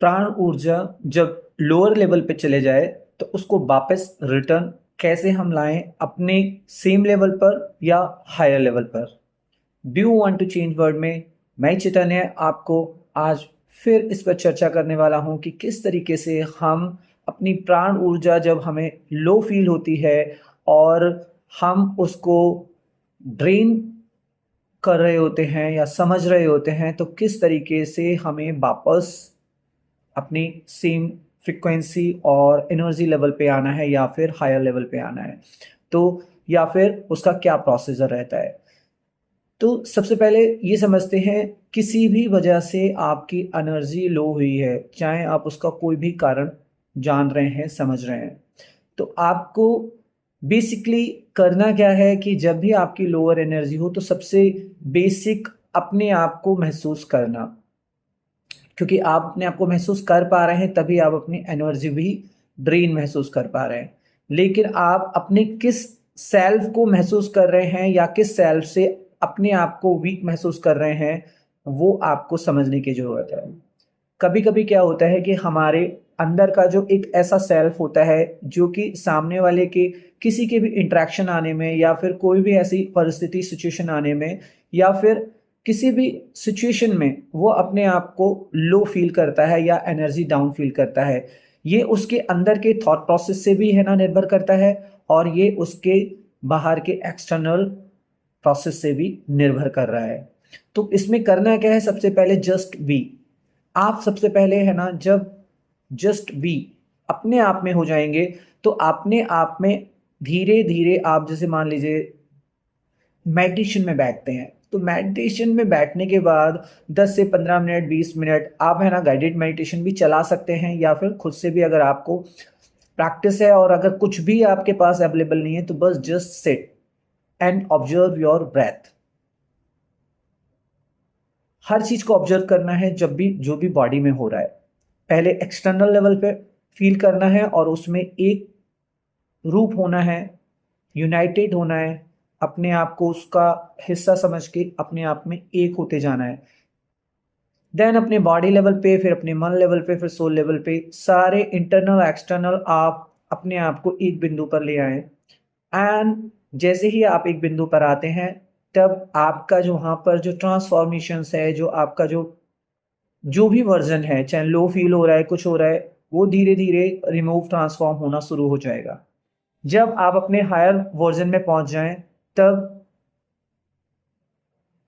प्राण ऊर्जा जब लोअर लेवल पे चले जाए तो उसको वापस रिटर्न कैसे हम लाएं अपने सेम लेवल पर या हायर लेवल पर। Do you want to change world में मैं चैतन्य आपको आज फिर इस पर चर्चा करने वाला हूं कि किस तरीके से हम अपनी प्राण ऊर्जा जब हमें लो फील होती है और हम उसको ड्रेन कर रहे होते हैं या समझ रहे होते हैं तो किस तरीके से हमें वापस अपनी सेम फ्रिक्वेंसी और एनर्जी लेवल पे आना है या फिर हायर लेवल पे आना है। तो या फिर उसका क्या प्रोसीजर रहता है। तो सबसे पहले ये समझते हैं, किसी भी वजह से आपकी एनर्जी लो हुई है, चाहे आप उसका कोई भी कारण जान रहे हैं समझ रहे हैं, तो आपको बेसिकली करना क्या है कि जब भी आपकी लोअर एनर्जी हो तो सबसे बेसिक अपने आप को महसूस करना, क्योंकि आप अपने आप को महसूस कर पा रहे हैं तभी आप अपनी एनर्जी भी ड्रेन महसूस कर पा रहे हैं। लेकिन आप अपने किस सेल्फ को महसूस कर रहे हैं या किस सेल्फ से अपने आप को वीक महसूस कर रहे हैं, वो आपको समझने की जरूरत है। कभी कभी क्या होता है कि हमारे अंदर का जो एक ऐसा सेल्फ होता है जो कि सामने वाले के किसी के भी इंटरेक्शन आने में या फिर कोई भी ऐसी परिस्थिति सिचुएशन आने में या फिर किसी भी सिचुएशन में वो अपने आप को लो फील करता है या एनर्जी डाउन फील करता है। ये उसके अंदर के थॉट प्रोसेस से भी है ना निर्भर करता है, और ये उसके बाहर के एक्सटर्नल प्रोसेस से भी निर्भर कर रहा है। तो इसमें करना क्या है, सबसे पहले जस्ट बी। आप सबसे पहले है ना जब जस्ट बी अपने आप में हो जाएंगे तो अपने आप में धीरे धीरे आप जैसे मान लीजिए मेडिटेशन में बैठते हैं, तो मेडिटेशन में बैठने के बाद 10 से 15 मिनट 20 मिनट आप है ना गाइडेड मेडिटेशन भी चला सकते हैं, या फिर खुद से भी अगर आपको प्रैक्टिस है और अगर कुछ भी आपके पास अवेलेबल नहीं है तो बस just sit and observe your breath. हर चीज को ऑब्जर्व करना है जब भी जो भी बॉडी में हो रहा है, पहले एक्सटर्नल लेवल पे फील करना है और उसमें एक रूप होना है, यूनाइटेड होना है, अपने आप को उसका हिस्सा समझ के अपने आप में एक होते जाना है। देन अपने बॉडी लेवल पे, फिर अपने मन लेवल पे, फिर सोल लेवल पे, सारे इंटरनल एक्सटर्नल आप अपने आप को एक बिंदु पर ले आए। एंड जैसे ही आप एक बिंदु पर आते हैं तब आपका जो वहाँ पर जो ट्रांसफॉर्मेशंस है, जो आपका जो जो भी वर्जन है, चाहे लो फील हो रहा है कुछ हो रहा है, वो धीरे धीरे रिमूव ट्रांसफॉर्म होना शुरू हो जाएगा। जब आप अपने हायर वर्जन में पहुंच जाएं तब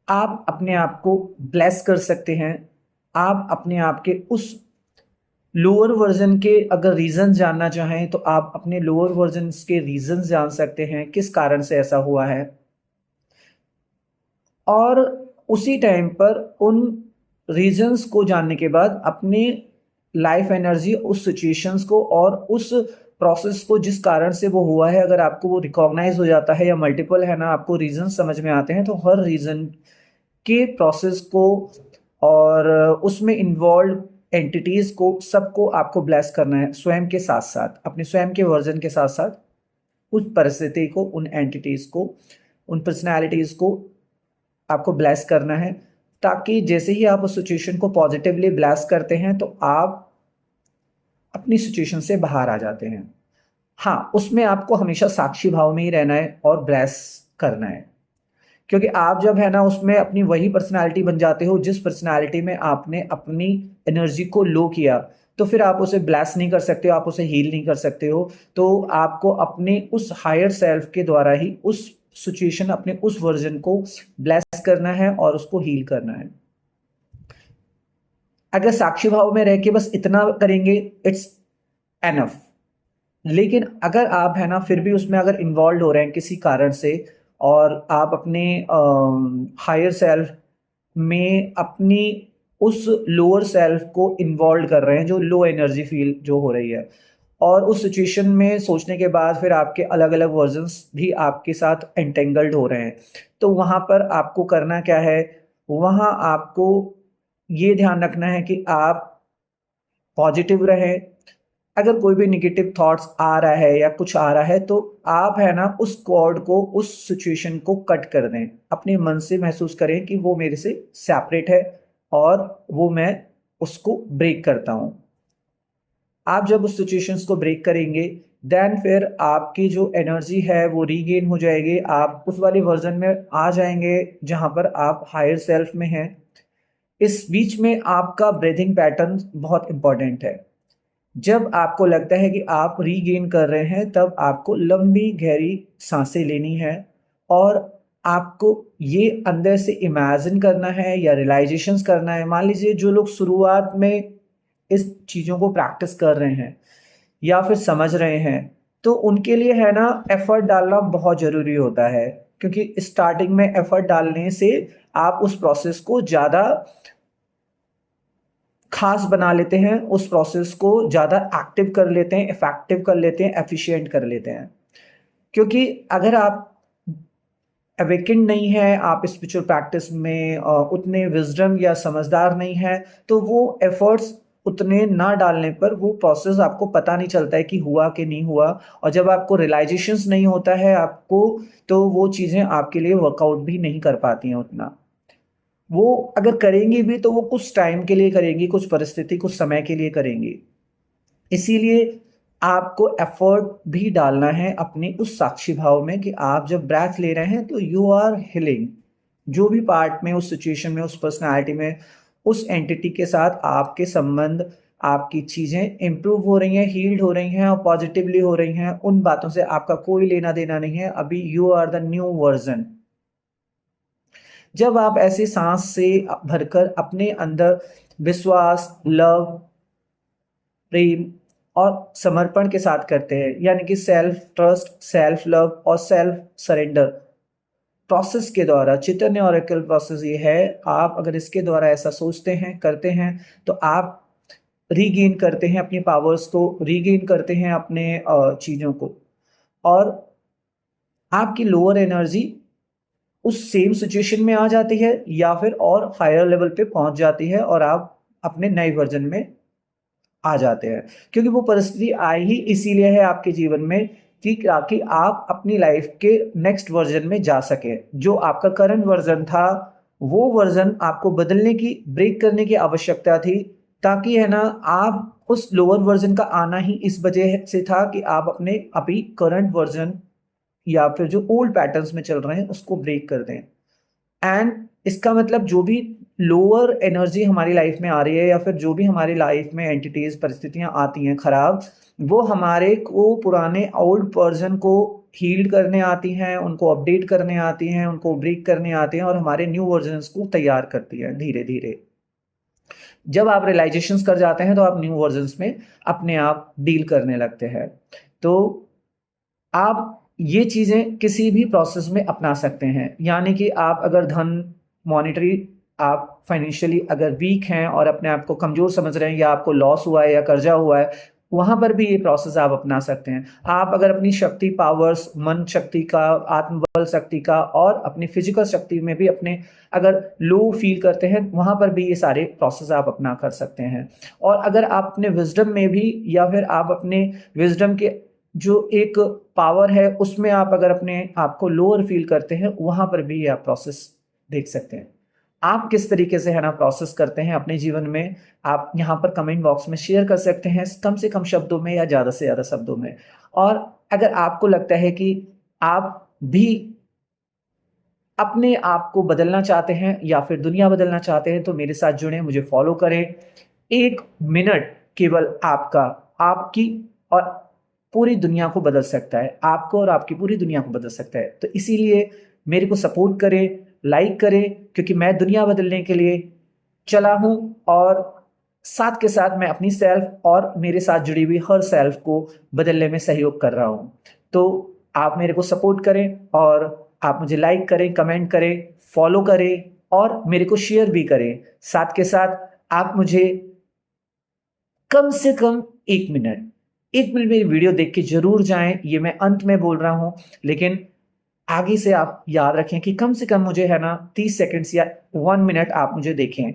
आप अपने आप को ब्लेस कर सकते हैं। आप अपने आप के उस लोअर वर्जन के अगर रीजन जानना चाहें तो आप अपने लोअर वर्जन के रीजन जान सकते हैं, किस कारण से ऐसा हुआ है। और उसी टाइम पर उन रीजंस को जानने के बाद अपनी लाइफ एनर्जी उस सिचुएशंस को और उस प्रोसेस को जिस कारण से वो हुआ है, अगर आपको वो रिकॉग्नाइज हो जाता है या मल्टीपल है ना आपको रीजन समझ में आते हैं, तो हर रीजन के प्रोसेस को और उसमें इन्वॉल्व एंटिटीज को सबको आपको ब्लेस करना है, स्वयं के साथ साथ अपने स्वयं के वर्जन के साथ साथ उस परिस्थिति को, उन एंटिटीज को, उन पर्सनैलिटीज को आपको ब्लेस करना है, ताकि जैसे ही आप उस सिचुएशन को पॉजिटिवली ब्लेस करते हैं तो आप अपनी सिचुएशन से बाहर आ जाते हैं। हाँ, उसमें आपको हमेशा साक्षी भाव में ही रहना है और ब्लेस करना है, क्योंकि आप जब है ना उसमें अपनी वही पर्सनालिटी बन जाते हो जिस पर्सनालिटी में आपने अपनी एनर्जी को लो किया, तो फिर आप उसे ब्लेस नहीं कर सकते हो, आप उसे हील नहीं कर सकते हो। तो आपको अपने उस हायर सेल्फ के द्वारा ही उस सिचुएशन, अपने उस वर्जन को ब्लेस करना है और उसको हील करना है। अगर साक्षी भाव में रह के बस इतना करेंगे, इट्स एनफ। लेकिन अगर आप है ना फिर भी उसमें अगर इन्वॉल्व हो रहे हैं किसी कारण से और आप अपने हायर सेल्फ में अपनी उस लोअर सेल्फ को इन्वॉल्व कर रहे हैं जो लो एनर्जी फील जो हो रही है, और उस सिचुएशन में सोचने के बाद फिर आपके अलग अलग वर्जन्स भी आपके साथ एंटेंगल्ड हो रहे हैं, तो वहाँ पर आपको करना क्या है, वहाँ आपको ये ध्यान रखना है कि आप पॉजिटिव रहें। अगर कोई भी निगेटिव थॉट्स आ रहा है या कुछ आ रहा है तो आप है ना उस कॉर्ड को, उस सिचुएशन को कट कर दें, अपने मन से महसूस करें कि वो मेरे से सेपरेट है और वो मैं उसको ब्रेक करता हूँ। आप जब उस सिचुएशंस को ब्रेक करेंगे देन फिर आपकी जो एनर्जी है वो रीगेन हो जाएगी, आप उस वाले वर्जन में आ जाएंगे जहां पर आप हायर सेल्फ में हैं। इस बीच में आपका ब्रीथिंग पैटर्न बहुत इंपॉर्टेंट है। जब आपको लगता है कि आप रीगेन कर रहे हैं तब आपको लंबी गहरी सांसें लेनी है और आपको ये अंदर से इमेजिन करना है या रियलाइजेशंस करना है। मान लीजिए जो लोग शुरुआत में इस चीज़ों को प्रैक्टिस कर रहे हैं या फिर समझ रहे हैं तो उनके लिए है ना एफर्ट डालना बहुत ज़रूरी होता है, क्योंकि स्टार्टिंग में एफर्ट डालने से आप उस प्रोसेस को ज़्यादा खास बना लेते हैं, उस प्रोसेस को ज़्यादा एक्टिव कर लेते हैं, इफेक्टिव कर लेते हैं, एफिशिएंट कर लेते हैं। क्योंकि अगर आप अवेकेंड नहीं है, आप स्पिरिचुअल प्रैक्टिस में उतने विजडम या समझदार नहीं है, तो वो एफर्ट्स उतने ना डालने पर वो प्रोसेस आपको पता नहीं चलता है कि हुआ कि नहीं हुआ। और जब आपको रियलाइजेशंस नहीं होता है आपको, तो वो चीज़ें आपके लिए वर्कआउट भी नहीं कर पाती हैं उतना। वो अगर करेंगी भी तो वो कुछ टाइम के लिए करेंगी, कुछ परिस्थिति, कुछ समय के लिए करेंगी। इसीलिए आपको एफर्ट भी डालना है अपने उस साक्षी भाव में कि आप जब ब्रेथ ले रहे हैं तो यू आर हीलिंग। जो भी पार्ट में, उस सिचुएशन में, उस पर्सनालिटी में, उस एंटिटी के साथ आपके संबंध, आपकी चीज़ें इम्प्रूव हो रही हैं, हील्ड हो रही हैं और पॉजिटिवली हो रही हैं, उन बातों से आपका कोई लेना देना नहीं है। अभी you are the new version. जब आप ऐसे सांस से भरकर अपने अंदर विश्वास, लव, प्रेम और समर्पण के साथ करते हैं, यानी कि सेल्फ ट्रस्ट, सेल्फ लव और सेल्फ सरेंडर प्रोसेस के द्वारा, चैतन्य ऑरेकल प्रोसेस ये है, आप अगर इसके द्वारा ऐसा सोचते हैं, करते हैं, तो आप रीगेन करते हैं अपनी पावर्स को, रीगेन करते हैं अपने चीज़ों को, और आपकी लोअर एनर्जी उस सेम सिचुएशन में आ जाती है या फिर और हायर लेवल पे पहुंच जाती है और आप अपने नए वर्जन में आ जाते हैं। क्योंकि वो परिस्थिति आई ही इसीलिए है आपके जीवन में कि ताकि आप अपनी लाइफ के नेक्स्ट वर्जन में जा सके। जो आपका करंट वर्जन था वो वर्जन आपको बदलने की, ब्रेक करने की आवश्यकता थी, ताकि है ना आप उस लोअर वर्जन का आना ही इस वजह से था कि आप अपने अभी करंट वर्जन या फिर जो ओल्ड पैटर्न्स में चल रहे हैं उसको ब्रेक कर दें। एंड इसका मतलब जो भी लोअर एनर्जी हमारी लाइफ में आ रही है या फिर जो भी हमारी लाइफ में एंटिटीज, परिस्थितियां आती हैं खराब, वो हमारे को पुराने ओल्ड वर्जन को हील करने आती हैं, उनको अपडेट करने आती हैं, उनको ब्रेक करने आती हैं और हमारे न्यू वर्जन्स को तैयार करती हैं धीरे धीरे। जब आप रियलाइजेशंस कर जाते हैं तो आप न्यू वर्जन्स में अपने आप डील करने लगते हैं। तो आप ये चीज़ें किसी भी प्रोसेस में अपना सकते हैं, यानी कि आप अगर मॉनेटरी, आप फाइनेंशियली अगर वीक हैं और अपने आप को कमज़ोर समझ रहे हैं या आपको लॉस हुआ है या कर्जा हुआ है, वहाँ पर भी ये प्रोसेस आप अपना सकते हैं। आप अगर अपनी शक्ति, पावर्स, मन शक्ति का, आत्मबल शक्ति का और अपनी फिजिकल शक्ति में भी अपने अगर लो फील करते हैं, वहाँ पर भी ये सारे प्रोसेस आप अपना कर सकते हैं। और अगर आप अपने विजडम में भी या फिर आप अपने विजडम के जो एक पावर है उसमें आप अगर अपने आप को लोअर फील करते हैं, वहां पर भी आप प्रोसेस देख सकते हैं। आप किस तरीके से है ना प्रोसेस करते हैं अपने जीवन में, आप यहाँ पर कमेंट बॉक्स में शेयर कर सकते हैं, कम से कम शब्दों में या ज़्यादा से ज़्यादा शब्दों में। और अगर आपको लगता है कि आप भी अपने आप को बदलना चाहते हैं या फिर दुनिया बदलना चाहते हैं, तो मेरे साथ जुड़ें, मुझे फॉलो करें। 1 मिनट केवल आपका, आपकी और पूरी दुनिया को बदल सकता है, आपको और आपकी पूरी दुनिया को बदल सकता है। तो इसीलिए मेरे को सपोर्ट करें, लाइक करें, क्योंकि मैं दुनिया बदलने के लिए चला हूँ और साथ के साथ मैं अपनी सेल्फ और मेरे साथ जुड़ी हुई हर सेल्फ को बदलने में सहयोग कर रहा हूँ। तो आप मेरे को सपोर्ट करें और आप मुझे लाइक करें, कमेंट करें, फॉलो करें और मेरे को शेयर भी करें। साथ के साथ आप मुझे कम से कम 1 मिनट, 1 मिनट मेरी वीडियो देख के जरूर जाएं। ये मैं अंत में बोल रहा हूं, लेकिन आगे से आप याद रखें कि कम से कम मुझे है ना 30 सेकंड्स या 1 मिनट आप मुझे देखें।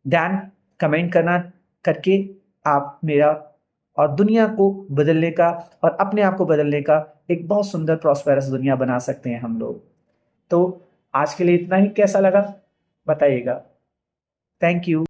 दैन कमेंट करना करके आप मेरा और दुनिया को बदलने का और अपने आप को बदलने का एक बहुत सुंदर प्रॉस्पेरस दुनिया बना सकते हैं हम लोग। तो आज के लिए इतना ही। कैसा लगा बताइएगा। Thank you.